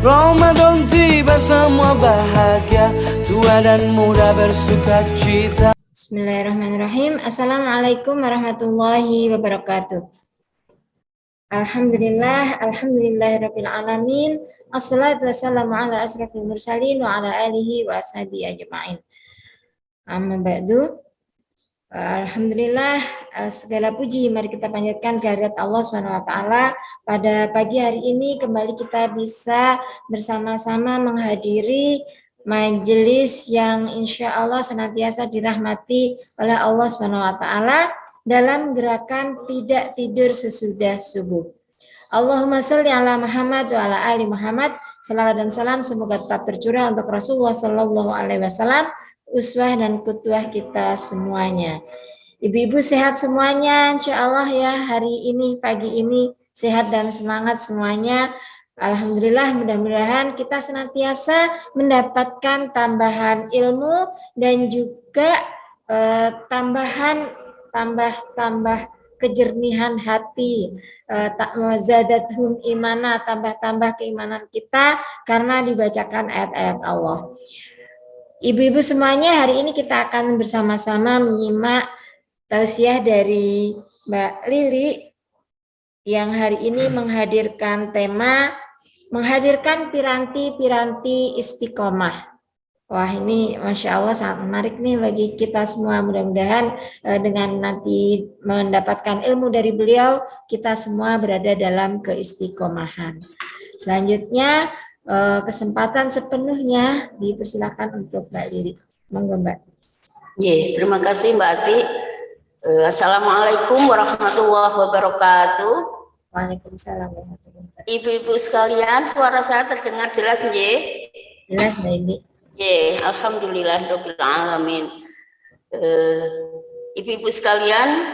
Ramadan tiba semua bahagia, tua dan muda bersuka cita. Bismillahirrahmanirrahim. Assalamualaikum warahmatullahi wabarakatuh. Alhamdulillahirabbil alamin. Assalatu wassalamu ala asrofil mursalin wa ala alihi wa ashabihi ajma'in. Amma ba'du. Alhamdulillah, segala puji mari kita panjatkan kehadirat Allah Subhanahu wa taala. Pada pagi hari ini kembali kita bisa bersama-sama menghadiri majelis yang insya Allah senantiasa dirahmati oleh Allah Subhanahu wa taala dalam gerakan tidak tidur sesudah subuh. Allahumma sholli ala Muhammad wa ala ali Muhammad. Salawat dan salam semoga tetap tercurah untuk Rasulullah sallallahu alaihi wasallam, uswah dan qudwah kita semuanya. Ibu-ibu sehat semuanya, insya Allah ya, hari ini, pagi ini sehat dan semangat semuanya. Alhamdulillah, mudah-mudahan kita senantiasa mendapatkan tambahan ilmu dan juga tambah kejernihan hati, zadathum imana, tambah keimanan kita karena dibacakan ayat-ayat Allah. Ibu-ibu semuanya, hari ini kita akan bersama-sama menyimak tausiah dari Mbak Lili yang hari ini menghadirkan tema piranti istiqomah. Wah, ini Masya Allah sangat menarik nih bagi kita semua. Mudah-mudahan dengan nanti mendapatkan ilmu dari beliau, kita semua berada dalam keistiqomahan. Selanjutnya, kesempatan sepenuhnya dipersilakan untuk Mbak Lili. Monggo Mbak. Terima kasih Mbak Ati. Assalamualaikum warahmatullahi wabarakatuh. Waalaikumsalam warahmatullahi wabarakatuh. Ibu-ibu sekalian, suara saya terdengar jelas nggih? Jelas Mbak Lili. Alhamdulillahirabbil alamin. Ibu-ibu sekalian,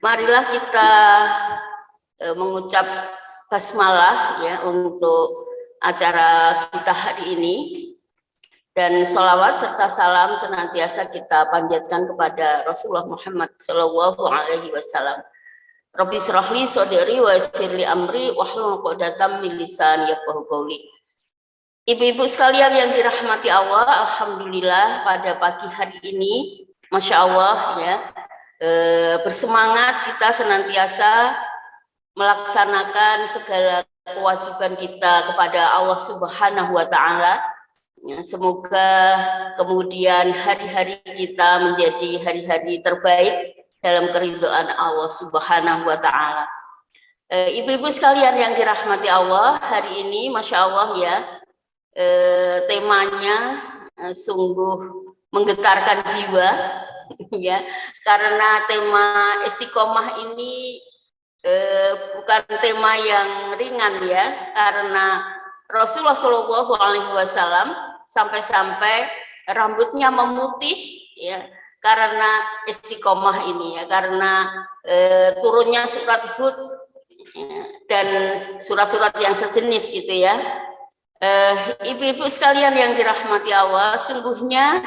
marilah kita mengucap basmalah ya untuk acara kita hari ini, dan sholawat serta salam senantiasa kita panjatkan kepada Rasulullah Muhammad Sallallahu Alaihi Wasallam. Rabbi shrahli sodri wa yassirli amri wahlul 'uqdatam min lisani yafqahu qawli. Ibu-ibu sekalian yang dirahmati Allah, alhamdulillah pada pagi hari ini, masya Allah ya, bersemangat kita senantiasa melaksanakan segala kewajiban kita kepada Allah Subhanahu wa taala. Ya, semoga kemudian hari-hari kita menjadi hari-hari terbaik dalam keridhaan Allah Subhanahu wa taala. Ibu-ibu sekalian yang dirahmati Allah, hari ini masya Allah ya, temanya sungguh menggetarkan jiwa ya, karena tema istiqomah ini bukan tema yang ringan ya, karena Rasulullah Shallallahu Alaihi Wasallam sampai-sampai rambutnya memutih ya, karena istiqomah ini ya, karena turunnya surat Hud ya, dan surat-surat yang sejenis gitu ya. Ibu-ibu sekalian yang dirahmati Allah, sungguhnya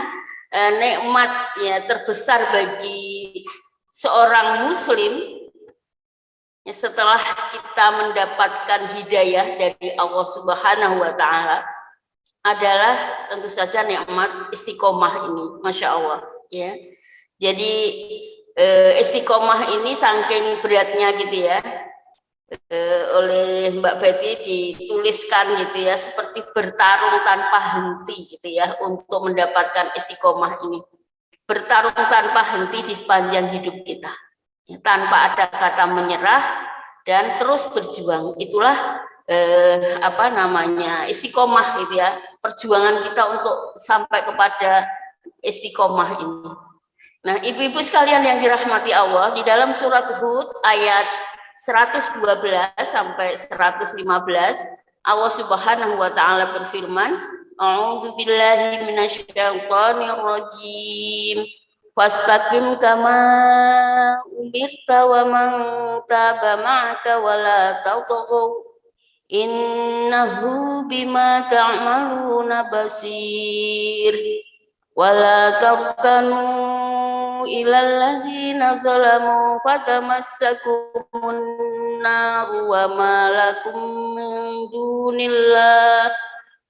nikmat ya terbesar bagi seorang muslim ya, setelah kita mendapatkan hidayah dari Allah Subhanahu wa taala adalah tentu saja nikmat istiqomah ini, masya Allah ya. Jadi istiqomah ini saking beratnya gitu ya, oleh Mbak Betty dituliskan gitu ya, seperti bertarung tanpa henti gitu ya untuk mendapatkan istiqomah ini, bertarung tanpa henti di sepanjang hidup kita ya, tanpa ada kata menyerah dan terus berjuang. Itulah istiqomah gitu ya, perjuangan kita untuk sampai kepada istiqomah ini. Nah, ibu-ibu sekalian yang dirahmati Allah, di dalam surat Hud ayat 112 sampai 115 Allah Subhanahu wa taala berfirman, A'udzubillahi minasyaitonir rajim. Fastaqim kama umirta wa man taba ma'aka wa la tatghaw innahu bima ta'maluna basir wa la tarkanu ilal ladzina zalamu fatamassakumun nar wa ma lakum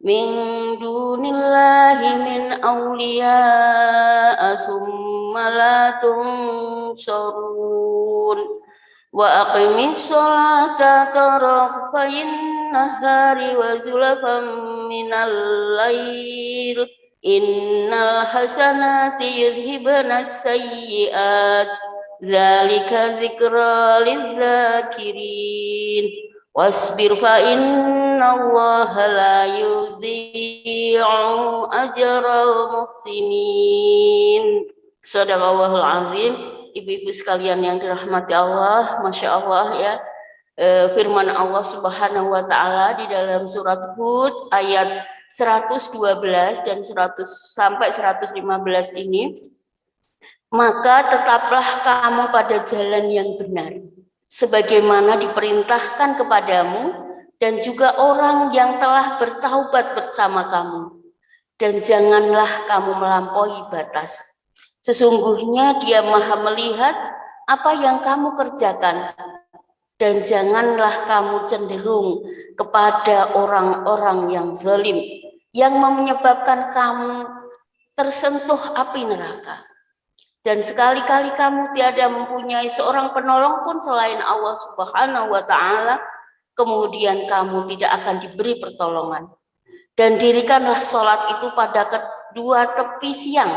min dunillahi min awliya summa la tunsarun wa aqimis sholata tarafayin nahari wa zulfan minal lail innal hasanati yudhibanas sayyi'at dzalika dzikra lidzakirin wasbir fa innallaha la yudhi'u ajral muhsinin. Shadaqallahul azim. Ibu-ibu sekalian yang dirahmati Allah, Masya Allah ya, firman Allah Subhanahu wa Ta'ala di dalam surat Hud ayat 112 dan 100 sampai 115 ini, maka tetaplah kamu pada jalan yang benar sebagaimana diperintahkan kepadamu dan juga orang yang telah bertaubat bersama kamu, dan janganlah kamu melampaui batas. Sesungguhnya Dia Maha melihat apa yang kamu kerjakan, dan janganlah kamu cenderung kepada orang-orang yang zalim yang menyebabkan kamu tersentuh api neraka. Dan sekali-kali kamu tiada mempunyai seorang penolong pun selain Allah Subhanahu wa Ta'ala, kemudian kamu tidak akan diberi pertolongan. Dan dirikanlah sholat itu pada kedua tepi siang,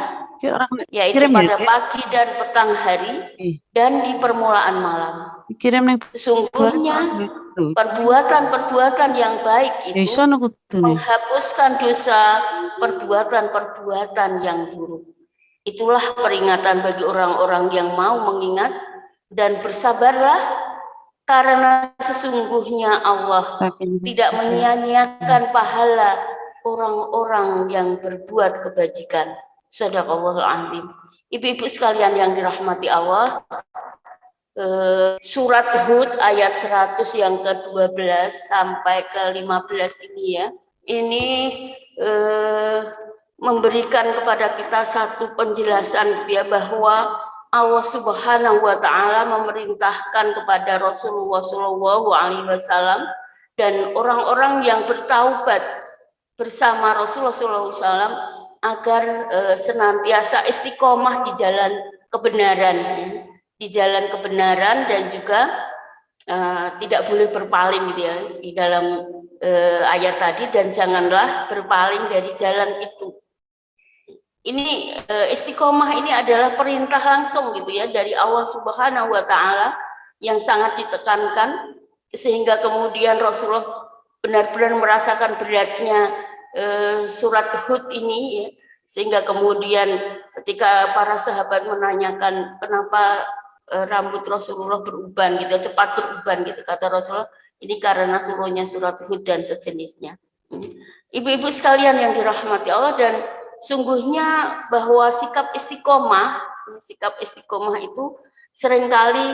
yaitu pada pagi dan petang hari, dan di permulaan malam. Sesungguhnya perbuatan-perbuatan yang baik itu menghapuskan dosa perbuatan-perbuatan yang buruk. Itulah peringatan bagi orang-orang yang mau mengingat, dan bersabarlah karena sesungguhnya Allah tidak menyia-nyiakan pahala orang-orang yang berbuat kebajikan. Shadaqallahul azim. Ibu-ibu sekalian yang dirahmati Allah, surat Hud ayat 100 yang ke-12 sampai ke-15 ini ya, ini memberikan kepada kita satu penjelasan ya, bahwa Allah Subhanahu wa Ta'ala memerintahkan kepada Rasulullah Shallallahu Alaihi Wasallam dan orang-orang yang bertaubat bersama Rasulullah Shallallahu Alaihi Wasallam agar senantiasa istiqomah di jalan kebenaran, di jalan kebenaran, dan juga tidak boleh berpaling gitu ya di dalam ayat tadi, dan janganlah berpaling dari jalan itu. Ini istiqomah ini adalah perintah langsung gitu ya dari Allah Subhanahu wa Ta'ala yang sangat ditekankan, sehingga kemudian Rasulullah benar-benar merasakan beratnya surat Hud ini ya, sehingga kemudian ketika para sahabat menanyakan kenapa rambut Rasulullah beruban gitu, cepat beruban gitu, kata Rasulullah, ini karena turunnya surat Hud dan sejenisnya. Ibu-ibu sekalian yang dirahmati Allah, dan sungguhnya bahwa sikap istiqomah itu seringkali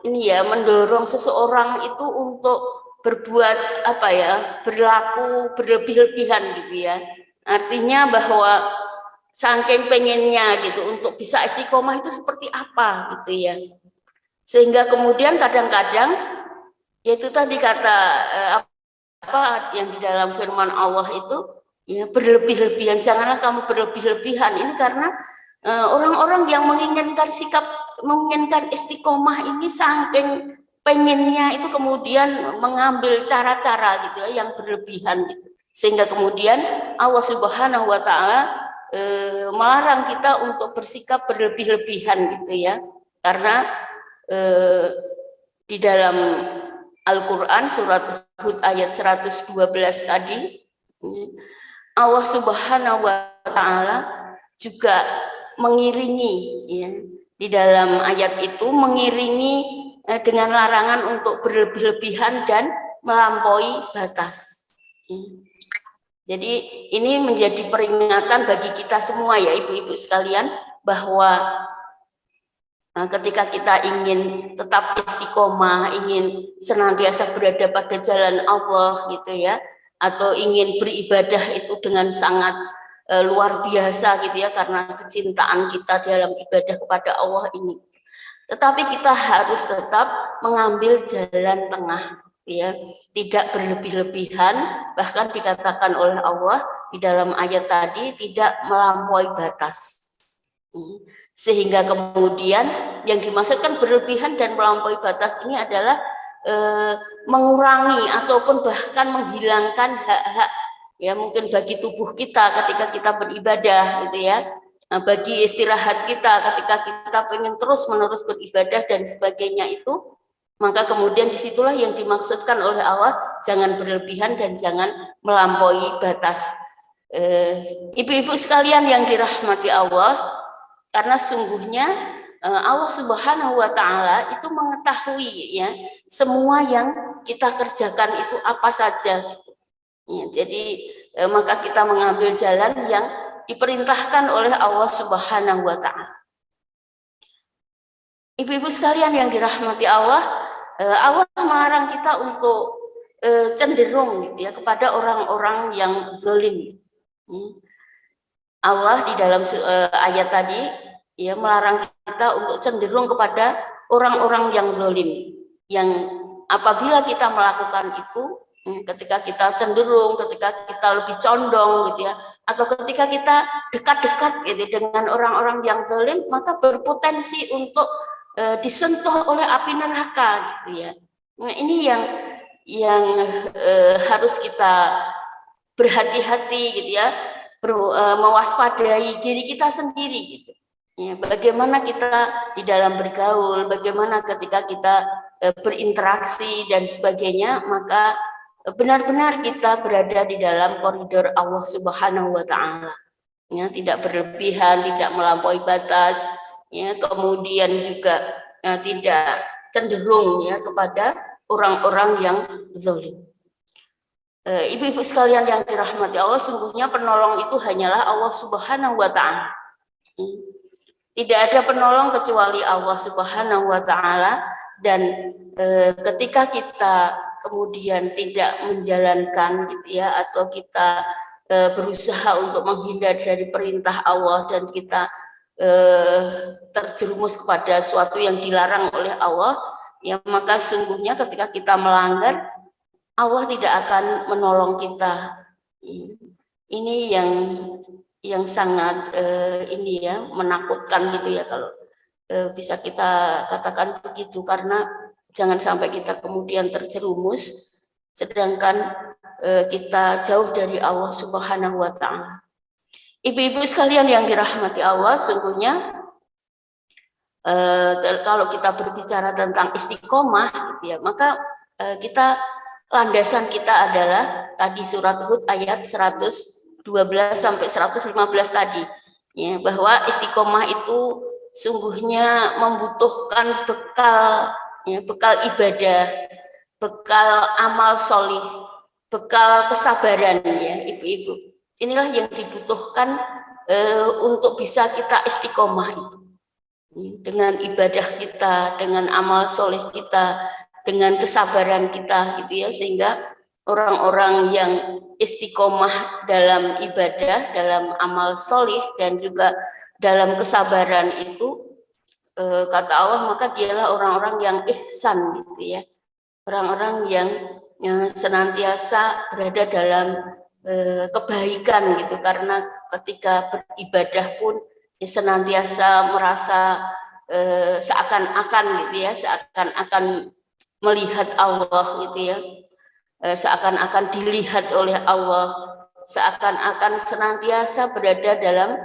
ini ya mendorong seseorang itu untuk berbuat apa ya, berlaku berlebih-lebihan gitu ya. Artinya bahwa saking pengennya gitu untuk bisa istiqomah itu seperti apa gitu ya. Sehingga kemudian kadang-kadang yaitu tadi kata apa yang di dalam firman Allah itu ya, berlebih-lebihan. Janganlah kamu berlebih-lebihan. Ini karena orang-orang yang menginginkan istiqomah ini saking pengennya itu kemudian mengambil cara-cara gitu ya yang berlebihan gitu. Sehingga kemudian Allah Subhanahu wa Ta'ala melarang kita untuk bersikap berlebih-lebihan gitu ya. Karena di dalam Al-Qur'an surat Hud ayat 112 tadi, Allah Subhanahu wa Ta'ala juga mengiringi ya, di dalam ayat itu mengiringi dengan larangan untuk berlebih-lebihan dan melampaui batas. Jadi ini menjadi peringatan bagi kita semua ya ibu-ibu sekalian, bahwa ketika kita ingin tetap istiqomah, ingin senantiasa berada pada jalan Allah gitu ya, atau ingin beribadah itu dengan sangat luar biasa gitu ya, karena kecintaan kita dalam ibadah kepada Allah ini. Tetapi kita harus tetap mengambil jalan tengah, ya, tidak berlebih-lebihan. Bahkan dikatakan oleh Allah di dalam ayat tadi, tidak melampaui batas. Sehingga kemudian yang dimaksudkan berlebihan dan melampaui batas ini adalah mengurangi ataupun bahkan menghilangkan hak-hak, ya, mungkin bagi tubuh kita ketika kita beribadah gitu ya, bagi istirahat kita ketika kita pengen terus-menerus beribadah dan sebagainya itu, maka kemudian disitulah yang dimaksudkan oleh Allah, jangan berlebihan dan jangan melampaui batas. Ibu-ibu sekalian yang dirahmati Allah, karena sungguhnya Allah Subhanahu wa Ta'ala itu mengetahui, ya, semua yang kita kerjakan itu apa saja. Ya, jadi maka kita mengambil jalan yang diperintahkan oleh Allah Subhanahu wa Ta'ala. Ibu-ibu sekalian yang dirahmati Allah, Allah melarang kita untuk cenderung gitu ya kepada orang-orang yang zalim. Allah di dalam ayat tadi, ya, melarang kita untuk cenderung kepada orang-orang yang zalim, yang apabila kita melakukan itu, ketika kita cenderung, ketika kita lebih condong gitu ya, atau ketika kita dekat-dekat gitu dengan orang-orang yang zalim, maka berpotensi untuk disentuh oleh api neraka gitu ya. Nah, ini yang harus kita berhati-hati gitu ya, mewaspadai diri kita sendiri gitu. Ya, bagaimana kita di dalam bergaul, bagaimana ketika kita berinteraksi dan sebagainya, maka benar-benar kita berada di dalam koridor Allah Subhanahu wa Ta'ala. Ya, tidak berlebihan, tidak melampaui batas, ya, kemudian juga tidak cenderung ya kepada orang-orang yang zalim. Ibu-ibu sekalian yang dirahmati Allah, sungguhnya penolong itu hanyalah Allah Subhanahu wa Ta'ala. Tidak ada penolong kecuali Allah Subhanahu wa Ta'ala, dan ketika kita kemudian tidak menjalankan gitu ya, atau kita berusaha untuk menghindar dari perintah Allah dan kita terjerumus kepada sesuatu yang dilarang oleh Allah, ya, maka sungguhnya ketika kita melanggar, Allah tidak akan menolong kita. Ini yang sangat ini ya, menakutkan gitu ya, kalau bisa kita katakan begitu, karena jangan sampai kita kemudian terjerumus sedangkan kita jauh dari Allah Subhanahu wa Ta'ala. Ibu-ibu sekalian yang dirahmati Allah, sungguhnya kalau kita berbicara tentang istiqomah gitu ya, maka landasan kita adalah tadi surat Hud ayat 112 sampai 115 tadi, ya, bahwa istiqomah itu sungguhnya membutuhkan bekal, ya, bekal ibadah, bekal amal solih, bekal kesabaran, ya, ibu-ibu. Inilah yang dibutuhkan untuk bisa kita istiqomah itu, dengan ibadah kita, dengan amal solih kita, dengan kesabaran kita gitu ya, sehingga orang-orang yang istiqomah dalam ibadah, dalam amal solih dan juga dalam kesabaran itu, kata Allah, maka dialah orang-orang yang ihsan gitu ya, orang-orang yang senantiasa berada dalam kebaikan gitu, karena ketika beribadah pun ya, senantiasa merasa seakan-akan gitu ya, seakan-akan melihat Allah gitu ya, seakan-akan dilihat oleh Allah, seakan-akan senantiasa berada dalam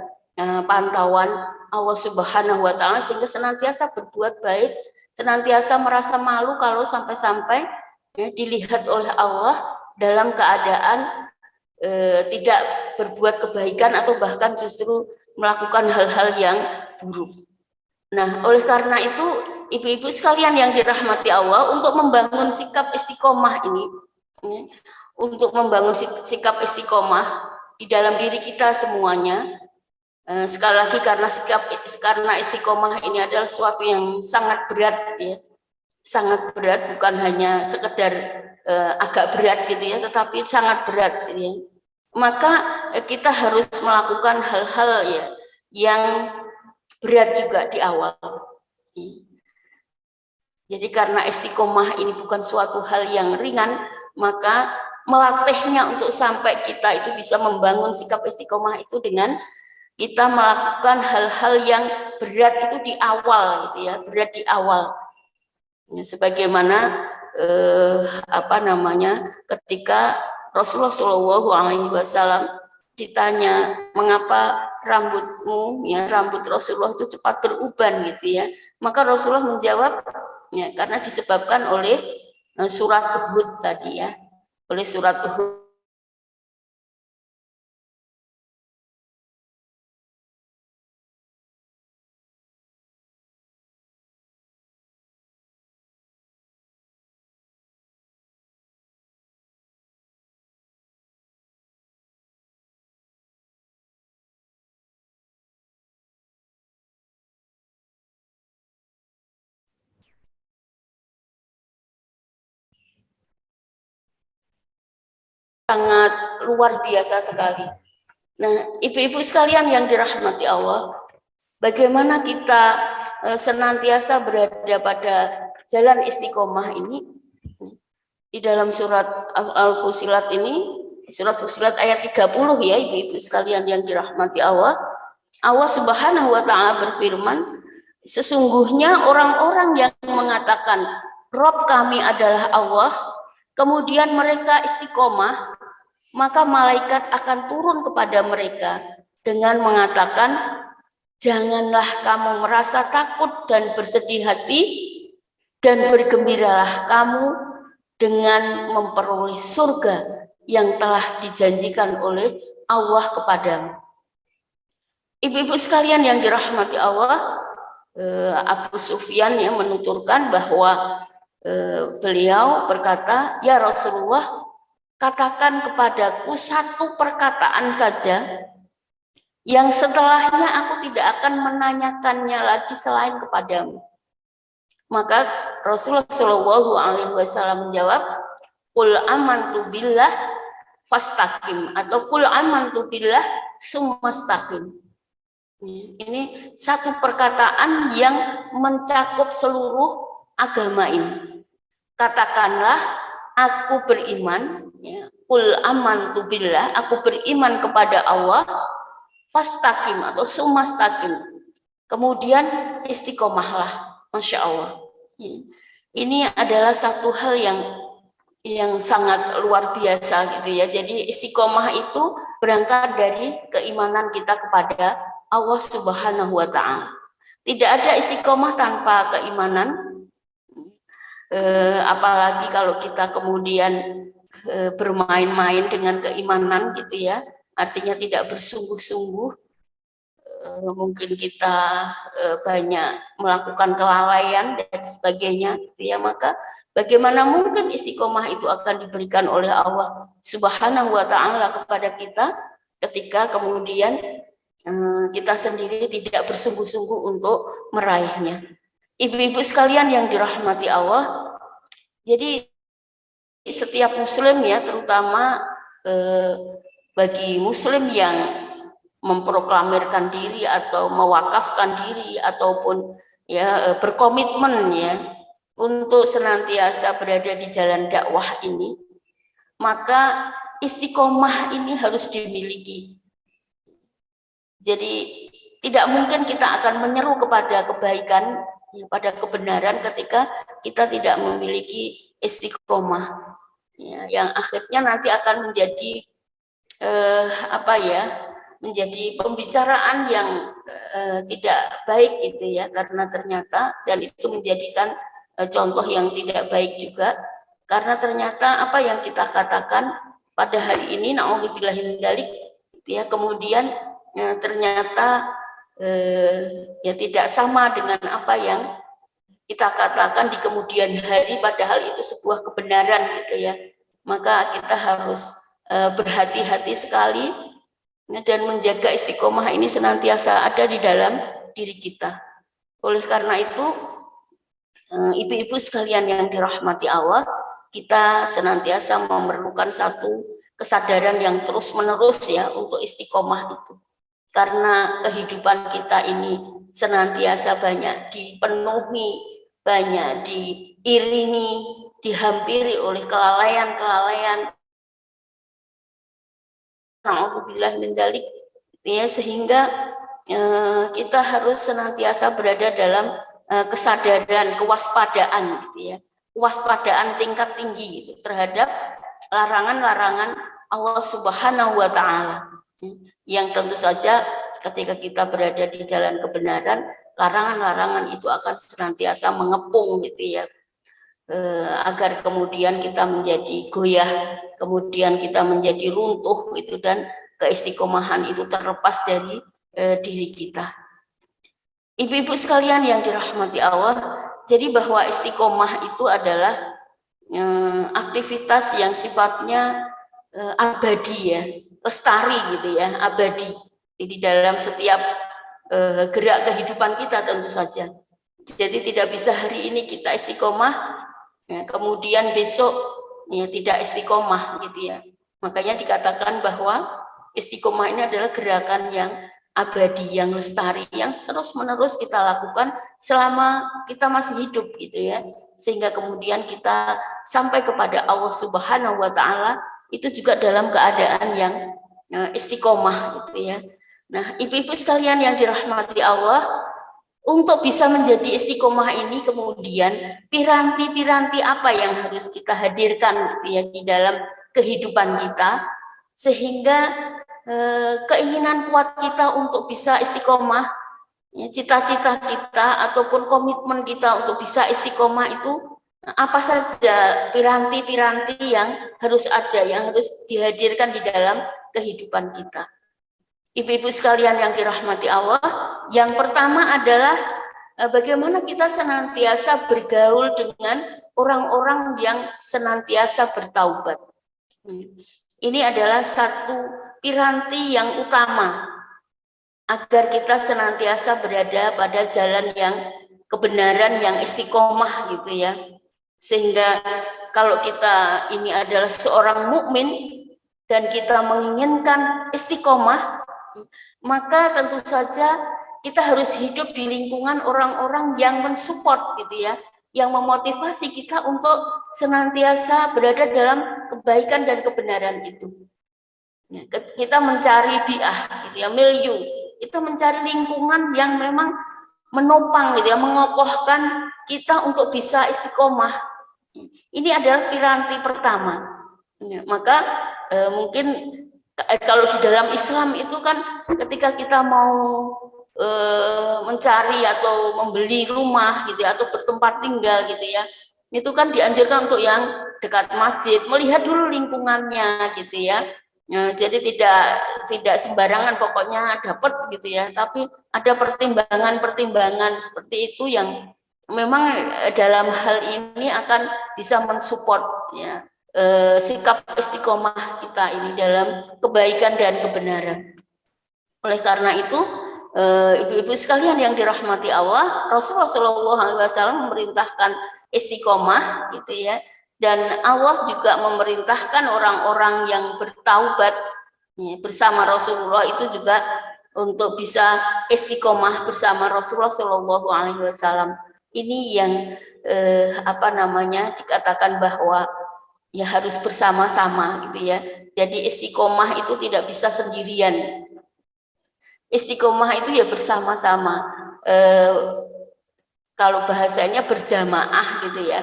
pantauan Allah Subhanahu wa Ta'ala, sehingga senantiasa berbuat baik, senantiasa merasa malu kalau sampai-sampai ya, dilihat oleh Allah dalam keadaan tidak berbuat kebaikan atau bahkan justru melakukan hal-hal yang buruk. Nah, oleh karena itu, ibu-ibu sekalian yang dirahmati Allah, untuk membangun sikap istiqomah ini, ya, untuk membangun sikap istiqomah di dalam diri kita semuanya, sekali lagi karena istiqomah ini adalah sesuatu yang sangat berat, ya, sangat berat, bukan hanya sekedar agak berat gitu ya, tetapi sangat berat gitu ya. Maka kita harus melakukan hal-hal ya yang berat juga di awal. Jadi karena istiqomah ini bukan suatu hal yang ringan, maka melatihnya untuk sampai kita itu bisa membangun sikap istiqomah itu dengan kita melakukan hal-hal yang berat itu di awal gitu ya, berat di awal. Ya, sebagaimana ketika Rasulullah SAW ditanya mengapa rambutmu ya, rambut Rasulullah itu cepat beruban gitu ya, maka Rasulullah menjawab ya karena disebabkan oleh surat Uhud tadi ya, oleh surat Uhud. Sangat luar biasa sekali. Nah, ibu-ibu sekalian yang dirahmati Allah, bagaimana kita senantiasa berada pada jalan istiqomah ini? Di dalam surat Al-Fusilat ini, surat Fusilat ayat 30 ya, ibu-ibu sekalian yang dirahmati Allah, Allah Subhanahu wa taala berfirman, sesungguhnya orang-orang yang mengatakan Rob kami adalah Allah, kemudian mereka istiqomah, maka malaikat akan turun kepada mereka dengan mengatakan, janganlah kamu merasa takut dan bersedih hati, dan bergembiralah kamu dengan memperoleh surga yang telah dijanjikan oleh Allah kepadamu. Ibu-ibu sekalian yang dirahmati Allah, Abu Sufyan yang menuturkan bahwa beliau berkata, ya Rasulullah, katakan kepadaku satu perkataan saja yang setelahnya aku tidak akan menanyakannya lagi selain kepadamu. Maka Rasulullah SAW menjawab, Qul amantu billah fastaqim, atau Qul amantu billah sumastaqim. Ini satu perkataan yang mencakup seluruh agama ini. Katakanlah, aku beriman, ya, Qul amantu billah, aku beriman kepada Allah, fastaqim atau sumastaqim. Kemudian istiqomahlah, Masya Allah. Ini adalah satu hal yang sangat luar biasa gitu ya. Jadi istiqomah itu berangkat dari keimanan kita kepada Allah Subhanahu wa taala. Tidak ada istiqomah tanpa keimanan. Apalagi kalau kita kemudian bermain-main dengan keimanan gitu ya, artinya tidak bersungguh-sungguh, mungkin kita banyak melakukan kelalaian dan sebagainya gitu ya, maka bagaimana mungkin istiqomah itu akan diberikan oleh Allah Subhanahu wa taala kepada kita ketika kemudian kita sendiri tidak bersungguh-sungguh untuk meraihnya. Ibu-ibu sekalian yang dirahmati Allah, jadi setiap muslim ya, terutama bagi muslim yang memproklamirkan diri atau mewakafkan diri ataupun ya berkomitmen ya untuk senantiasa berada di jalan dakwah ini, maka istiqomah ini harus dimiliki. Jadi tidak mungkin kita akan menyeru kepada kebaikan, pada kebenaran ketika kita tidak memiliki istiqomah, ya, yang akhirnya nanti akan menjadi menjadi pembicaraan yang tidak baik gitu ya, karena ternyata, dan itu menjadikan contoh yang tidak baik juga, karena ternyata apa yang kita katakan pada hari ini, na'udzubillahi min dzalik, ya, kemudian ternyata ya tidak sama dengan apa yang kita katakan di kemudian hari, padahal itu sebuah kebenaran gitu ya. Maka kita harus berhati-hati sekali dan menjaga istiqomah ini senantiasa ada di dalam diri kita. Oleh karena itu, ibu-ibu sekalian yang dirahmati Allah, kita senantiasa memerlukan satu kesadaran yang terus-menerus ya untuk istiqomah itu. Karena kehidupan kita ini senantiasa banyak dipenuhi, banyak diiringi, dihampiri oleh kelalaian-kelalaian. Nauzubillah min dzalik, ya, sehingga kita harus senantiasa berada dalam kesadaran, kewaspadaan gitu ya. Kewaspadaan tingkat tinggi gitu, terhadap larangan-larangan Allah Subhanahu wa taala. Yang tentu saja ketika kita berada di jalan kebenaran, larangan-larangan itu akan senantiasa mengepung gitu ya, agar kemudian kita menjadi goyah, kemudian kita menjadi runtuh gitu, dan keistiqomahan itu terlepas dari diri kita. Ibu-ibu sekalian yang dirahmati Allah, jadi bahwa istiqomah itu adalah aktivitas yang sifatnya abadi ya, lestari gitu ya, abadi di dalam setiap gerak kehidupan kita tentu saja. Jadi tidak bisa hari ini kita istiqomah, ya, kemudian besok ya tidak istiqomah gitu ya. Makanya dikatakan bahwa istiqomah ini adalah gerakan yang abadi, yang lestari, yang terus-menerus kita lakukan selama kita masih hidup gitu ya, sehingga kemudian kita sampai kepada Allah Subhanahu wa taala itu juga dalam keadaan yang istiqomah gitu ya. Nah, ibu-ibu sekalian yang dirahmati Allah, untuk bisa menjadi istiqomah ini kemudian piranti-piranti apa yang harus kita hadirkan gitu ya di dalam kehidupan kita, sehingga keinginan kuat kita untuk bisa istiqomah, ya, cita-cita kita ataupun komitmen kita untuk bisa istiqomah itu apa saja piranti-piranti yang harus ada, yang harus dihadirkan di dalam kehidupan kita. Ibu-ibu sekalian yang dirahmati Allah, yang pertama adalah bagaimana kita senantiasa bergaul dengan orang-orang yang senantiasa bertaubat. Ini adalah satu piranti yang utama agar kita senantiasa berada pada jalan yang kebenaran, yang istiqomah gitu ya. Sehingga kalau kita ini adalah seorang mukmin dan kita menginginkan istiqomah, maka tentu saja kita harus hidup di lingkungan orang-orang yang mensupport gitu ya, yang memotivasi kita untuk senantiasa berada dalam kebaikan dan kebenaran itu. Ya, kita mencari bi'ah gitu ya, milieu, itu mencari lingkungan yang memang menopang gitu ya, mengokohkan kita untuk bisa istiqomah. Ini adalah piranti pertama. Ya, maka mungkin kalau di dalam Islam itu kan ketika kita mau mencari atau membeli rumah gitu ya, atau bertempat tinggal gitu ya, itu kan dianjurkan untuk yang dekat masjid, melihat dulu lingkungannya gitu ya. Jadi tidak sembarangan pokoknya dapat gitu ya, tapi ada pertimbangan-pertimbangan seperti itu yang memang dalam hal ini akan bisa mensupport ya sikap istiqomah kita ini dalam kebaikan dan kebenaran. Oleh karena itu, ibu-ibu sekalian yang dirahmati Allah, Rasulullah SAW memerintahkan istiqomah gitu ya. Dan Allah juga memerintahkan orang-orang yang bertaubat ya, bersama Rasulullah itu juga untuk bisa istiqomah bersama Rasulullah SAW. Ini yang dikatakan bahwa ya harus bersama-sama gitu ya. Jadi istiqomah itu tidak bisa sendirian. Istiqomah itu ya bersama-sama. Kalau bahasanya berjamaah gitu ya.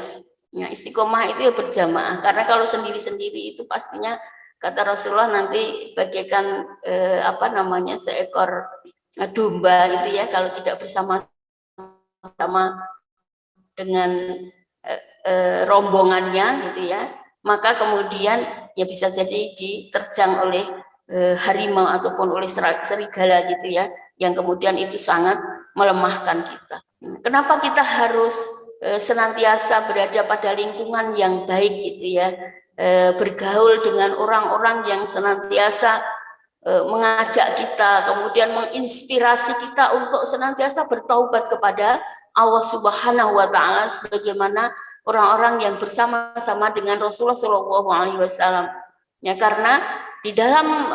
Ya, istiqomah itu ya berjamaah, karena kalau sendiri-sendiri itu pastinya kata Rasulullah nanti bagaikan seekor domba gitu ya, kalau tidak bersama-sama dengan rombongannya gitu ya, maka kemudian ya bisa jadi diterjang oleh harimau ataupun oleh serigala gitu ya, yang kemudian itu sangat melemahkan kita. Kenapa kita harus senantiasa berada pada lingkungan yang baik gitu ya, bergaul dengan orang-orang yang senantiasa mengajak kita, kemudian menginspirasi kita untuk senantiasa bertaubat kepada Allah Subhanahu wa taala, sebagaimana orang-orang yang bersama-sama dengan Rasulullah SAW. Ya, karena di dalam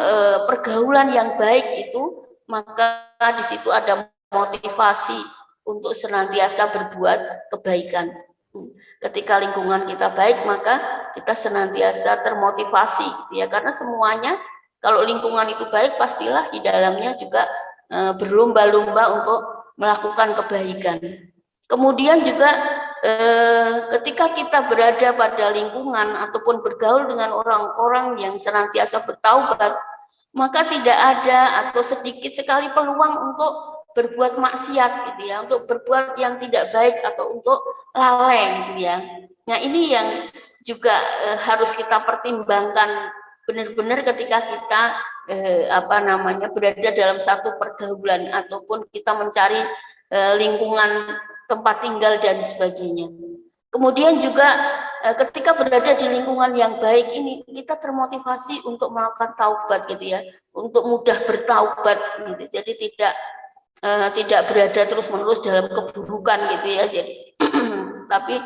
pergaulan yang baik itu, maka di situ ada motivasi untuk senantiasa berbuat kebaikan. Ketika lingkungan kita baik, maka kita senantiasa termotivasi, ya, karena semuanya kalau lingkungan itu baik, pastilah di dalamnya juga berlomba-lomba untuk melakukan kebaikan. Kemudian juga ketika kita berada pada lingkungan ataupun bergaul dengan orang-orang yang senantiasa bertaubat, maka tidak ada atau sedikit sekali peluang untuk berbuat maksiat gitu ya, untuk berbuat yang tidak baik atau untuk lalai gitu ya. Nah, ini yang juga harus kita pertimbangkan benar-benar ketika kita berada dalam satu pergaulan ataupun kita mencari lingkungan tempat tinggal dan sebagainya. Kemudian juga ketika berada di lingkungan yang baik ini, kita termotivasi untuk melakukan taubat gitu ya, untuk mudah bertaubat gitu. Jadi tidak berada terus-menerus dalam keburukan gitu ya. Jadi tapi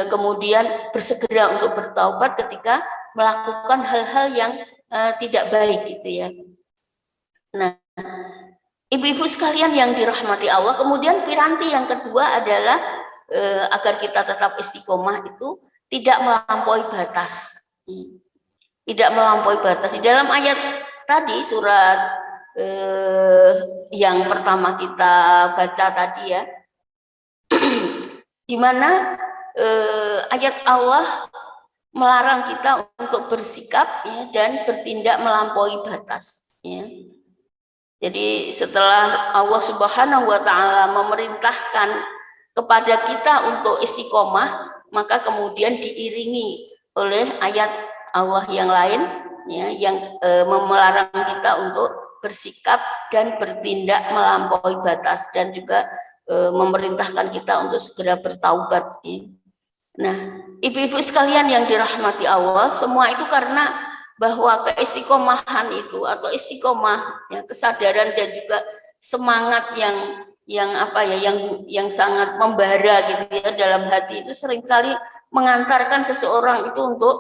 kemudian bersegera untuk bertaubat ketika melakukan hal-hal yang tidak baik gitu ya. Nah, ibu-ibu sekalian yang dirahmati Allah, kemudian piranti yang kedua adalah agar kita tetap istiqomah itu tidak melampaui batas. Tidak melampaui batas. Di dalam ayat tadi surat yang pertama kita baca tadi ya, di mana ayat Allah melarang kita untuk bersikap ya, dan bertindak melampaui batas. Ya. Jadi setelah Allah Subhanahu wa Ta'ala memerintahkan kepada kita untuk istiqomah, maka kemudian diiringi oleh ayat Allah yang lain ya, yang melarang kita untuk bersikap dan bertindak melampaui batas, dan juga memerintahkan kita untuk segera bertaubat. Ya. Nah, ibu-ibu sekalian yang dirahmati Allah, semua itu karena bahwa keistiqomahan itu atau istiqomah ya, kesadaran dan juga semangat yang sangat membara gitu ya dalam hati itu seringkali mengantarkan seseorang itu untuk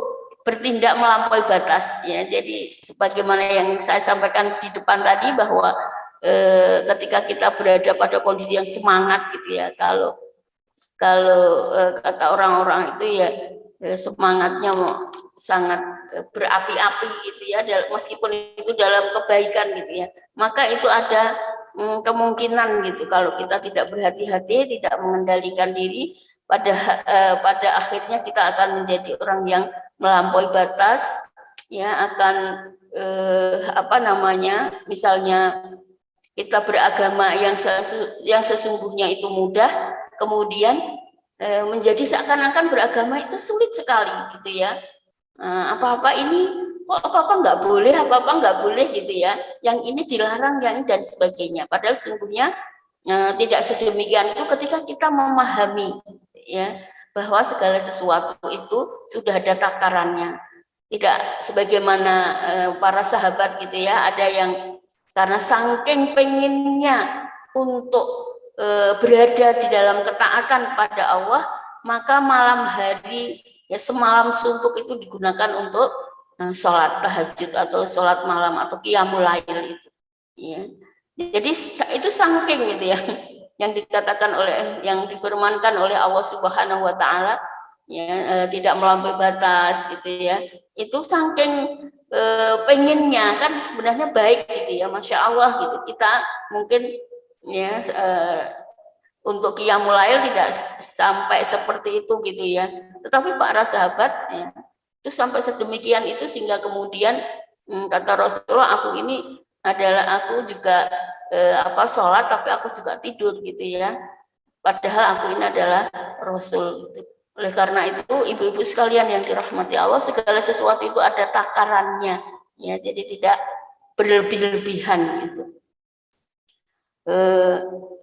bertindak melampaui batas ya. Jadi sebagaimana yang saya sampaikan di depan tadi bahwa ketika kita berada pada kondisi yang semangat gitu ya, kalau kata orang-orang itu ya semangatnya sangat berapi-api gitu ya, meskipun itu dalam kebaikan gitu ya, maka itu ada kemungkinan gitu kalau kita tidak berhati-hati, tidak mengendalikan diri, pada akhirnya kita akan menjadi orang yang melampaui batas ya, akan misalnya kita beragama yang sesungguhnya itu mudah, kemudian menjadi seakan-akan beragama itu sulit sekali gitu ya. Apa-apa ini kok apa-apa nggak boleh gitu ya, yang ini dilarang, yang ini dan sebagainya. Padahal sesungguhnya tidak sedemikian itu ketika kita memahami ya bahwa segala sesuatu itu sudah ada takarannya. Tidak sebagaimana para sahabat gitu ya, ada yang karena saking pengennya untuk berada di dalam ketaatan pada Allah, maka malam hari ya semalam suntuk itu digunakan untuk sholat tahajud atau sholat malam atau qiyamul lail itu ya. Jadi itu saking gitu ya yang dikatakan yang difirmankan oleh Allah Subhanahu wa Ta'ala ya, tidak melampaui batas gitu ya, itu saking pengennya, kan sebenarnya baik gitu ya, Masya Allah gitu. Kita mungkin ya untuk qiyamul lail tidak sampai seperti itu gitu ya, tetapi para sahabat ya, itu sampai sedemikian itu sehingga kemudian kata Rasulullah, aku juga sholat tapi aku juga tidur gitu ya, padahal aku ini adalah Rasul gitu. Oleh karena itu ibu-ibu sekalian yang dirahmati Allah, segala sesuatu itu ada takarannya ya, jadi tidak berlebih-lebihan gitu.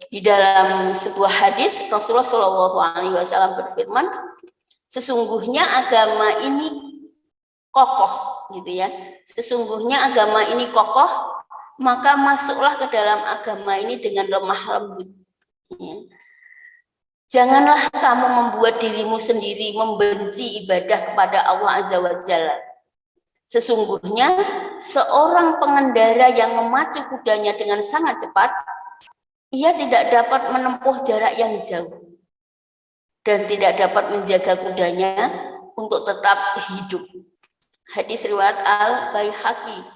Di dalam sebuah hadis Rasulullah SAW berfirman, sesungguhnya agama ini kokoh gitu ya, sesungguhnya agama ini kokoh, maka masuklah ke dalam agama ini dengan lemah lembut ya. Janganlah kamu membuat dirimu sendiri membenci ibadah kepada Allah Azza wa Jalla. Sesungguhnya seorang pengendara yang memacu kudanya dengan sangat cepat, ia tidak dapat menempuh jarak yang jauh dan tidak dapat menjaga kudanya untuk tetap hidup. Hadis riwayat Al-Baihaqi.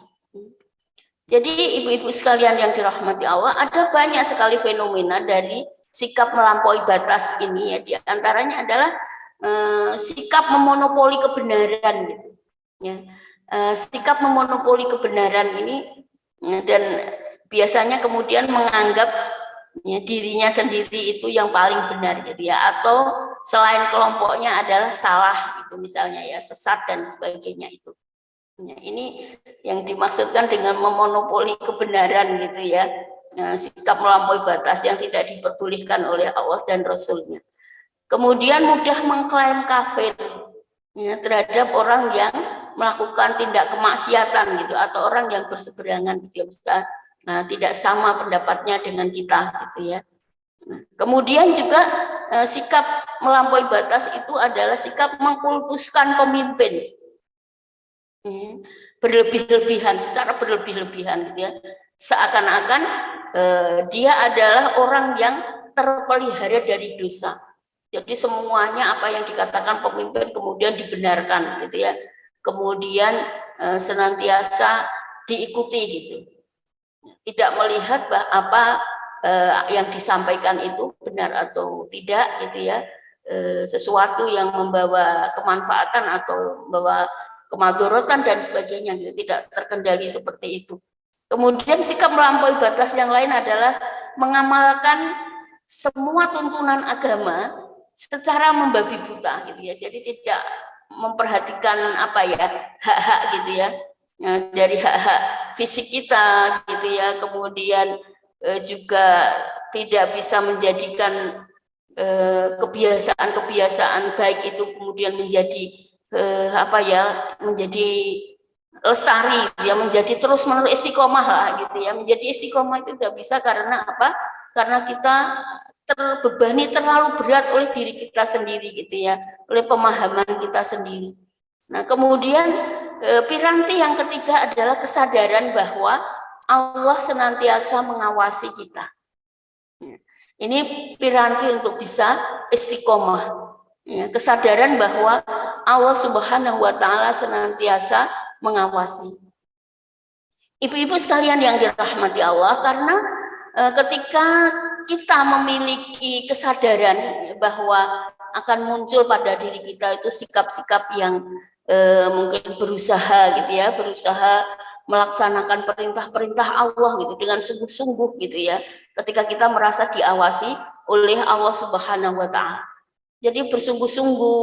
Jadi ibu-ibu sekalian yang dirahmati Allah, ada banyak sekali fenomena dari sikap melampaui batas ini, ya. Di antaranya adalah sikap memonopoli kebenaran, gitu. Ya. Sikap memonopoli kebenaran ini, dan biasanya kemudian menganggap, ya, dirinya sendiri itu yang paling benar, gitu ya, atau selain kelompoknya adalah salah, itu misalnya ya, sesat dan sebagainya itu. Ya, ini yang dimaksudkan dengan memonopoli kebenaran, gitu ya, sikap melampaui batas yang tidak diperbolehkan oleh Allah dan Rasul-Nya. Kemudian mudah mengklaim kafir, ya, terhadap orang yang melakukan tindak kemaksiatan, gitu, atau orang yang berseberangan, gitu ya, tidak sama pendapatnya dengan kita, gitu ya. Kemudian juga sikap melampaui batas itu adalah sikap mengkultuskan pemimpin, berlebih-lebihan, secara berlebih-lebihan, gitu ya. Seakan-akan dia adalah orang yang terpelihara dari dosa. Jadi semuanya apa yang dikatakan pemimpin kemudian dibenarkan, gitu ya. Kemudian senantiasa diikuti, gitu. Tidak melihat apa yang disampaikan itu benar atau tidak, gitu ya. Sesuatu yang membawa kemanfaatan atau membawa kemadharatan dan sebagainya, gitu. Tidak terkendali seperti itu. Kemudian sikap melampaui batas yang lain adalah mengamalkan semua tuntunan agama secara membabi buta, gitu ya. Jadi tidak memperhatikan apa ya, hak-hak, gitu ya. Dari hak-hak fisik kita, gitu ya. Kemudian juga tidak bisa menjadikan kebiasaan-kebiasaan baik itu kemudian menjadi menjadi lestari, ya, menjadi terus-menerus istiqomah lah, gitu ya. Menjadi istiqomah itu tidak bisa karena apa? Karena kita terbebani terlalu berat oleh diri kita sendiri, gitu ya, oleh pemahaman kita sendiri. Nah, kemudian piranti yang ketiga adalah kesadaran bahwa Allah senantiasa mengawasi kita. Ini piranti untuk bisa istiqomah, ya, kesadaran bahwa Allah Subhanahu wa Ta'ala senantiasa mengawasi. Ibu-ibu sekalian yang dirahmati Allah, karena ketika kita memiliki kesadaran bahwa akan muncul pada diri kita itu sikap-sikap yang mungkin berusaha, gitu ya, berusaha melaksanakan perintah-perintah Allah, gitu, dengan sungguh-sungguh, gitu ya, ketika kita merasa diawasi oleh Allah Subhanahu wa Ta'ala. Jadi bersungguh-sungguh,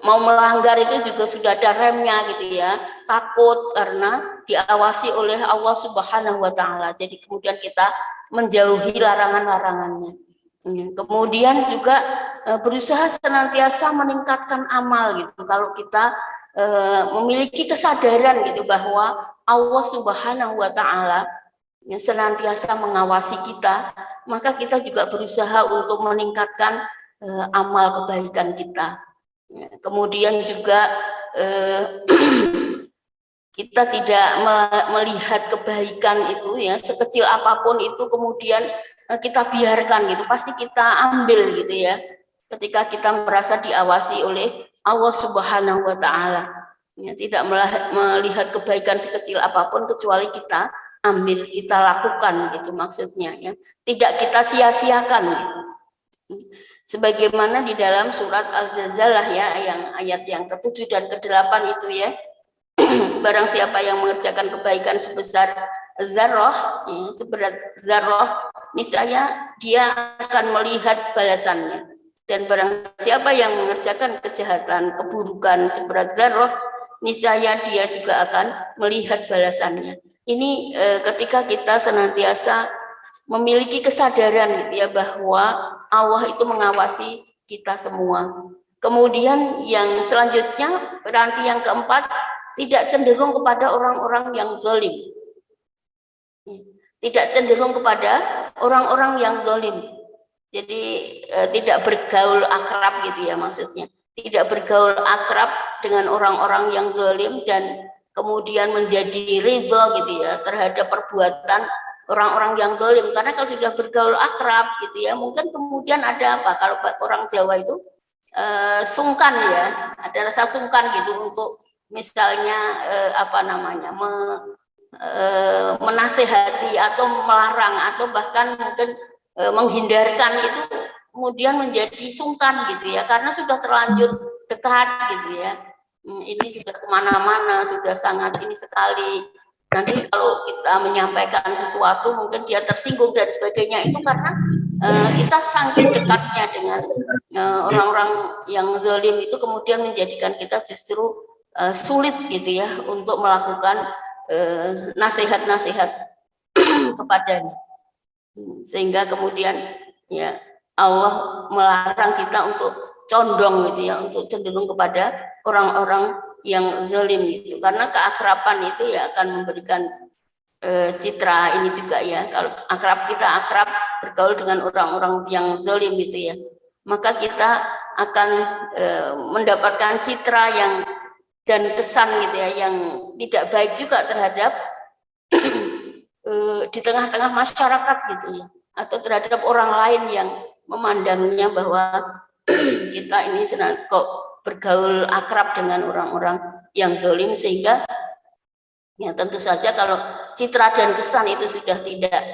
mau melanggar itu juga sudah ada remnya, gitu ya, takut karena diawasi oleh Allah Subhanahu wa Ta'ala. Jadi kemudian kita menjauhi larangan-larangannya. Kemudian juga berusaha senantiasa meningkatkan amal, gitu. Kalau kita memiliki kesadaran, gitu, bahwa Allah Subhanahu wa Ta'ala yang senantiasa mengawasi kita, maka kita juga berusaha untuk meningkatkan amal kebaikan kita. Kemudian juga kita tidak melihat kebaikan itu, ya, sekecil apapun itu kemudian kita biarkan, gitu, pasti kita ambil, gitu ya, ketika kita merasa diawasi oleh Allah Subhanahu wa Ta'ala, ya, tidak melihat kebaikan sekecil apapun kecuali kita ambil, kita lakukan, gitu maksudnya, ya, tidak kita sia-siakan, gitu. Sebagaimana di dalam surat Al-Zalzalah, ya, yang ayat yang ke-7 dan ke-8 itu, ya, barang siapa yang mengerjakan kebaikan sebesar zarrah, ya, seberat zarrah, niscaya dia akan melihat balasannya. Dan barang siapa yang mengerjakan kejahatan, keburukan seberat zarrah, niscaya dia juga akan melihat balasannya. Ini ketika kita senantiasa memiliki kesadaran, ya, bahwa Allah itu mengawasi kita semua. Kemudian yang selanjutnya, piranti yang keempat, tidak cenderung kepada orang-orang yang zalim. Tidak cenderung kepada orang-orang yang zalim. Jadi tidak bergaul akrab, gitu ya, maksudnya. Tidak bergaul akrab dengan orang-orang yang zalim dan kemudian menjadi ridho gitu ya terhadap perbuatan orang-orang yang zalim, karena kalau sudah bergaul akrab gitu ya, mungkin kemudian ada apa, kalau orang Jawa itu sungkan ya, ada rasa sungkan gitu untuk misalnya apa namanya menasehati atau melarang atau bahkan mungkin menghindarkan, itu kemudian menjadi sungkan gitu ya, karena sudah terlanjur dekat gitu ya. Ini sudah kemana-mana, sudah sangat ini sekali. Nanti kalau kita menyampaikan sesuatu mungkin dia tersinggung dan sebagainya, itu karena kita saking dekatnya dengan orang-orang yang zalim itu kemudian menjadikan kita justru sulit gitu ya untuk melakukan nasihat-nasihat kepadanya, sehingga kemudian ya Allah melarang kita untuk condong gitu ya, untuk cenderung kepada orang-orang yang zalim gitu, karena keakraban itu ya akan memberikan citra ini juga ya. Kalau kita akrab bergaul dengan orang-orang yang zalim gitu ya, maka kita akan mendapatkan citra yang dan kesan gitu ya yang tidak baik juga terhadap di tengah-tengah masyarakat gitu ya, atau terhadap orang lain yang memandangnya bahwa kita ini kok bergaul akrab dengan orang-orang yang zalim, sehingga ya tentu saja kalau citra dan kesan itu sudah tidak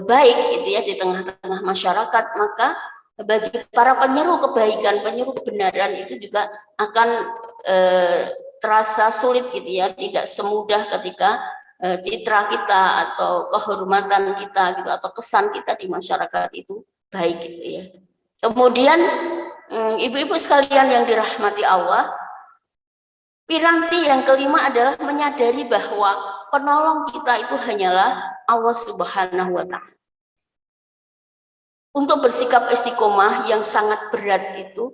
baik gitu ya di tengah-tengah masyarakat, maka bagi para penyeru kebaikan, penyeru kebenaran itu juga akan terasa sulit gitu ya, tidak semudah ketika citra kita atau kehormatan kita gitu atau kesan kita di masyarakat itu baik gitu ya. Kemudian ibu-ibu sekalian yang dirahmati Allah, piranti yang kelima adalah menyadari bahwa penolong kita itu hanyalah Allah Subhanahu wa Ta'ala. Untuk bersikap istiqomah yang sangat berat itu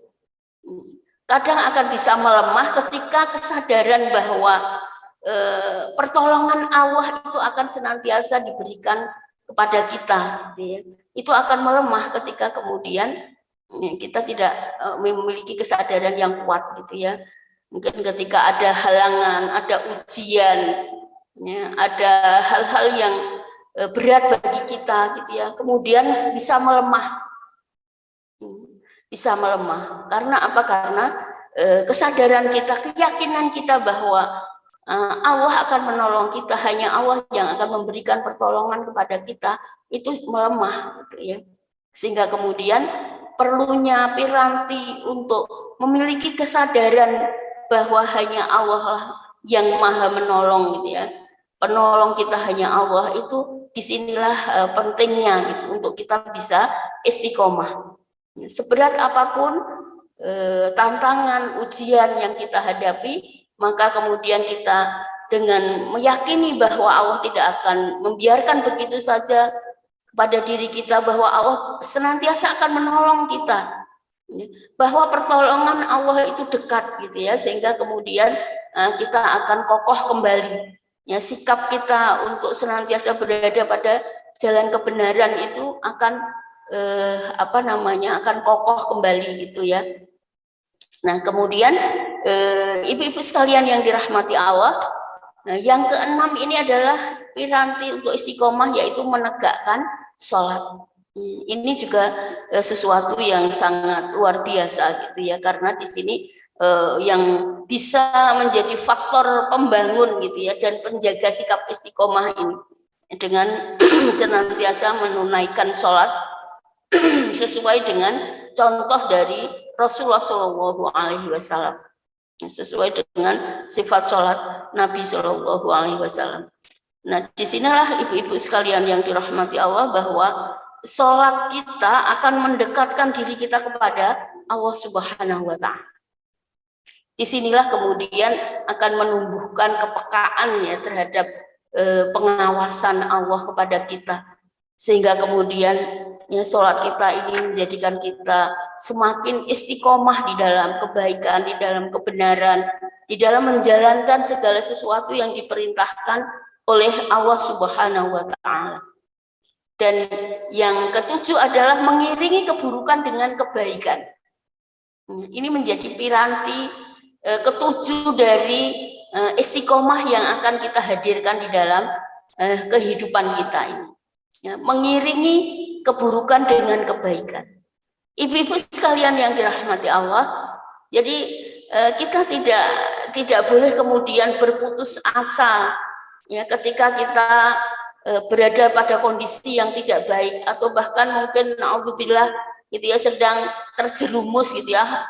kadang akan bisa melemah ketika kesadaran bahwa pertolongan Allah itu akan senantiasa diberikan kepada kita gitu ya. Itu akan melemah ketika kemudian kita tidak memiliki kesadaran yang kuat gitu ya. Mungkin ketika ada halangan, ada ujian, ya, ada hal-hal yang berat bagi kita gitu ya, kemudian bisa melemah. Bisa melemah. Karena apa? Karena kesadaran kita, keyakinan kita bahwa Allah akan menolong kita, hanya Allah yang akan memberikan pertolongan kepada kita, itu melemah gitu ya. Sehingga kemudian perlunya piranti untuk memiliki kesadaran bahwa hanya Allah yang maha menolong gitu ya. Penolong kita hanya Allah, itu disinilah pentingnya gitu, untuk kita bisa istiqomah. Seberat apapun tantangan, ujian yang kita hadapi, maka kemudian kita dengan meyakini bahwa Allah tidak akan membiarkan begitu saja pada diri kita, bahwa Allah senantiasa akan menolong kita, bahwa pertolongan Allah itu dekat gitu ya, sehingga kemudian kita akan kokoh kembali ya, sikap kita untuk senantiasa berada pada jalan kebenaran itu akan akan kokoh kembali gitu ya. Nah kemudian ibu-ibu sekalian yang dirahmati Allah, yang keenam ini adalah piranti untuk istiqomah, yaitu menegakkan sholat. Ini juga sesuatu yang sangat luar biasa gitu ya, karena di sini yang bisa menjadi faktor pembangun gitu ya dan penjaga sikap istiqomah ini dengan senantiasa menunaikan sholat sesuai dengan contoh dari Rasulullah Shallallahu Alaihi Wasallam, sesuai dengan sifat sholat Nabi Shallallahu Alaihi Wasallam. Nah, disinilah ibu-ibu sekalian yang dirahmati Allah, bahwa sholat kita akan mendekatkan diri kita kepada Allah Subhanahu Wa Taala. Disinilah kemudian akan menumbuhkan kepekaan ya terhadap pengawasan Allah kepada kita, sehingga kemudian ya sholat kita ini menjadikan kita semakin istiqomah di dalam kebaikan, di dalam kebenaran, di dalam menjalankan segala sesuatu yang diperintahkan oleh Allah Subhanahu Wa Taala. Dan yang ketujuh adalah mengiringi keburukan dengan kebaikan. Ini menjadi piranti ketujuh dari istiqomah yang akan kita hadirkan di dalam kehidupan kita ini. Ya, mengiringi keburukan dengan kebaikan. Ibu-ibu sekalian yang dirahmati Allah, jadi kita tidak boleh kemudian berputus asa ya ketika kita berada pada kondisi yang tidak baik, atau bahkan mungkin naudzubillah gitu ya, sedang terjerumus gitu ya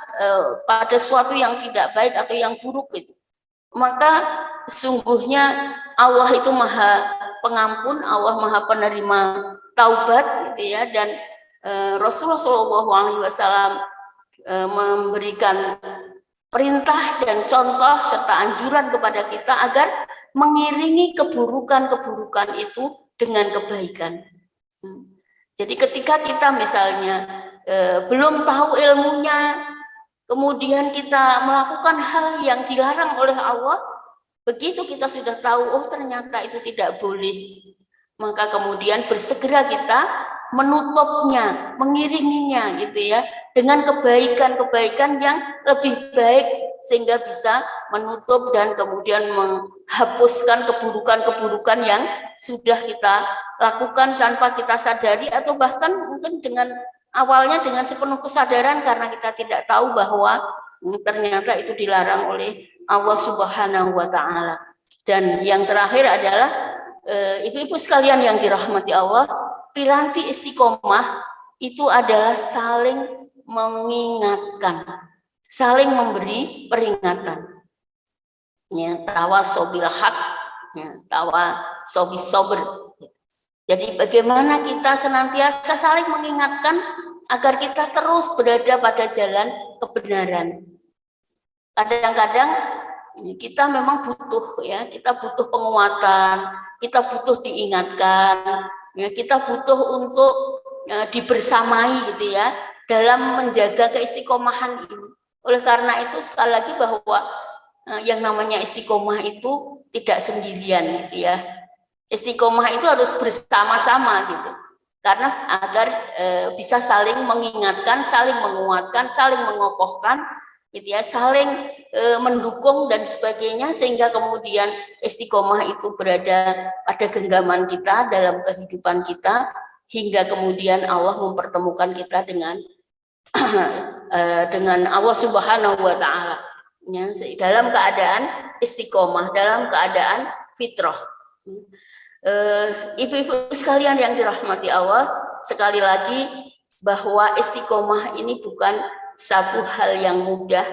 pada suatu yang tidak baik atau yang buruk gitu. Maka sungguhnya Allah itu Maha Pengampun, Allah Maha Penerima taubat gitu ya, dan Rasulullah SAW memberikan perintah dan contoh serta anjuran kepada kita agar mengiringi keburukan-keburukan itu dengan kebaikan. Jadi ketika kita misalnya belum tahu ilmunya, kemudian kita melakukan hal yang dilarang oleh Allah, begitu kita sudah tahu, oh ternyata itu tidak boleh, maka kemudian bersegera kita menutupnya, mengiringinya gitu ya, dengan kebaikan-kebaikan yang lebih baik, sehingga bisa menutup dan kemudian menghapuskan keburukan-keburukan yang sudah kita lakukan tanpa kita sadari, atau bahkan mungkin dengan awalnya dengan sepenuh kesadaran karena kita tidak tahu bahwa ternyata itu dilarang oleh Allah Subhanahu wa Ta'ala. Dan yang terakhir adalah ibu-ibu sekalian yang dirahmati Allah, piranti istiqomah itu adalah saling mengingatkan, saling memberi peringatan. Ya, tawasobil haq, ya, tawasobis sabr. Jadi bagaimana kita senantiasa saling mengingatkan agar kita terus berada pada jalan kebenaran. Kadang-kadang kita memang butuh ya, kita butuh penguatan, kita butuh diingatkan, ya, kita butuh untuk dibersamai gitu ya dalam menjaga keistiqomahan ini. Oleh karena itu sekali lagi bahwa yang namanya istiqomah itu tidak sendirian gitu ya. Istiqomah itu harus bersama-sama gitu. Karena agar bisa saling mengingatkan, saling menguatkan, saling mengokohkan gitu ya, saling mendukung dan sebagainya, sehingga kemudian istiqomah itu berada pada genggaman kita dalam kehidupan kita, hingga kemudian Allah mempertemukan kita dengan dengan Allah Subhanahu wa Ta'ala ya, dalam keadaan istiqomah, dalam keadaan fitrah. Ibu-ibu sekalian yang dirahmati Allah, sekali lagi bahwa istiqomah ini bukan satu hal yang mudah.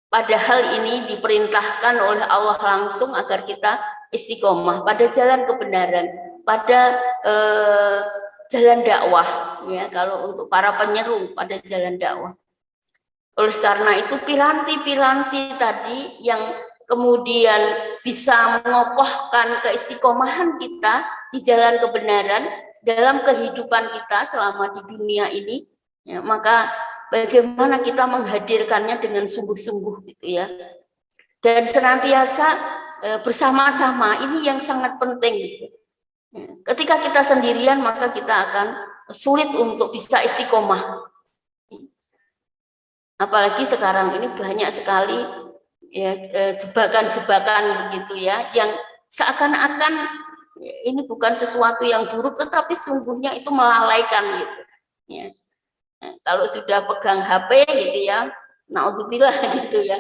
Padahal ini diperintahkan oleh Allah langsung agar kita istiqomah pada jalan kebenaran, pada jalan dakwah ya, kalau untuk para penyeru pada jalan dakwah. Oleh karena itu piranti-piranti tadi yang kemudian bisa mengokohkan keistiqomahan kita di jalan kebenaran dalam kehidupan kita selama di dunia ini ya, maka bagaimana kita menghadirkannya dengan sungguh-sungguh gitu ya, dan senantiasa bersama-sama, ini yang sangat penting gitu. Ketika kita sendirian maka kita akan sulit untuk bisa istiqomah, apalagi sekarang ini banyak sekali ya jebakan-jebakan begitu ya, yang seakan-akan ini bukan sesuatu yang buruk tetapi sungguhnya itu melalaikan gitu ya. Kalau sudah pegang HP gitu ya, naudzubillah gitu ya,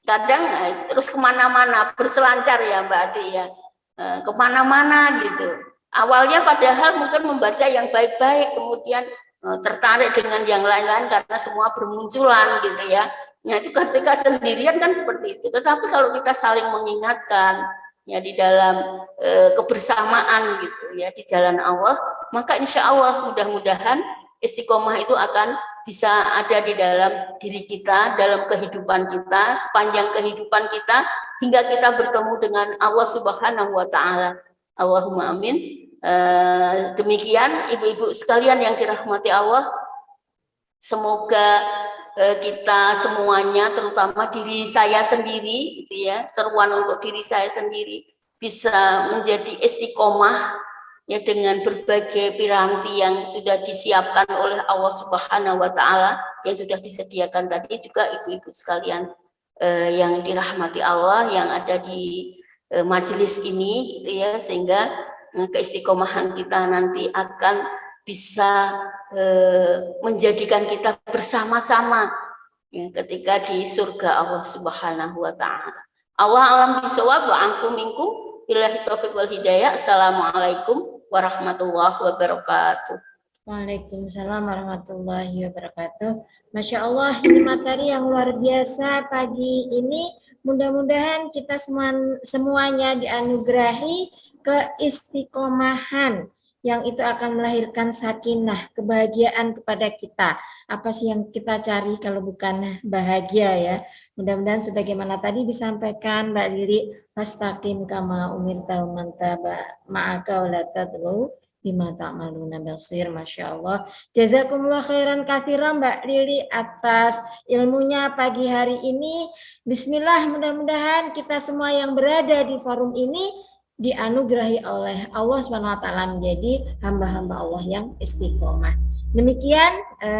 kadang terus kemana-mana berselancar ya Mbak Ati ya, kemana-mana gitu. Awalnya padahal mungkin membaca yang baik-baik, kemudian tertarik dengan yang lain-lain karena semua bermunculan gitu ya. Nah itu ketika sendirian kan seperti itu. Tetapi kalau kita saling mengingatkan ya di dalam kebersamaan gitu ya di jalan Allah, maka insya Allah mudah-mudahan istiqomah itu akan bisa ada di dalam diri kita, dalam kehidupan kita, sepanjang kehidupan kita, hingga kita bertemu dengan Allah Subhanahu wa Ta'ala. Allahumma amin. Demikian ibu-ibu sekalian yang dirahmati Allah, semoga kita semuanya, terutama diri saya sendiri gitu ya, seruan untuk diri saya sendiri, bisa menjadi istiqomah ya dengan berbagai piranti yang sudah disiapkan oleh Allah Subhanahu wa Ta'ala, yang sudah disediakan tadi juga ibu-ibu sekalian. yang dirahmati Allah yang ada di majelis ini gitu ya, sehingga keistiqomahan kita nanti akan bisa menjadikan kita bersama-sama ya, ketika di surga Allah Subhanahu wa taala. Allah alam bisawab wa ankum minkum billahi taufiq wal hidayah. Assalamualaikum warahmatullahi wabarakatuh. Waalaikumsalam warahmatullahi wabarakatuh. Masya Allah, ini materi yang luar biasa pagi ini. Mudah-mudahan kita semuanya dianugerahi keistiqomahan yang itu akan melahirkan sakinah, kebahagiaan kepada kita. Apa sih yang kita cari kalau bukan bahagia ya? Mudah-mudahan sebagaimana tadi disampaikan Mbak Lili, fastaqim kama umirta wa man taba ma'aka wa la tadghaw bima ta'maluna basir. Masya Allah. Jazakumullah khairan katsiran Mbak Lili atas ilmunya pagi hari ini. Bismillah, mudah-mudahan kita semua yang berada di forum ini dianugerahi oleh Allah SWT menjadi hamba-hamba Allah yang istiqomah. Demikian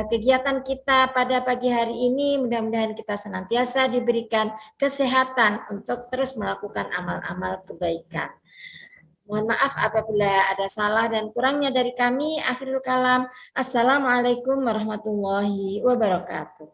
kegiatan kita pada pagi hari ini. Mudah-mudahan kita senantiasa diberikan kesehatan untuk terus melakukan amal-amal kebaikan. Mohon maaf apabila ada salah dan kurangnya dari kami. Akhirul kalam. Assalamualaikum warahmatullahi wabarakatuh.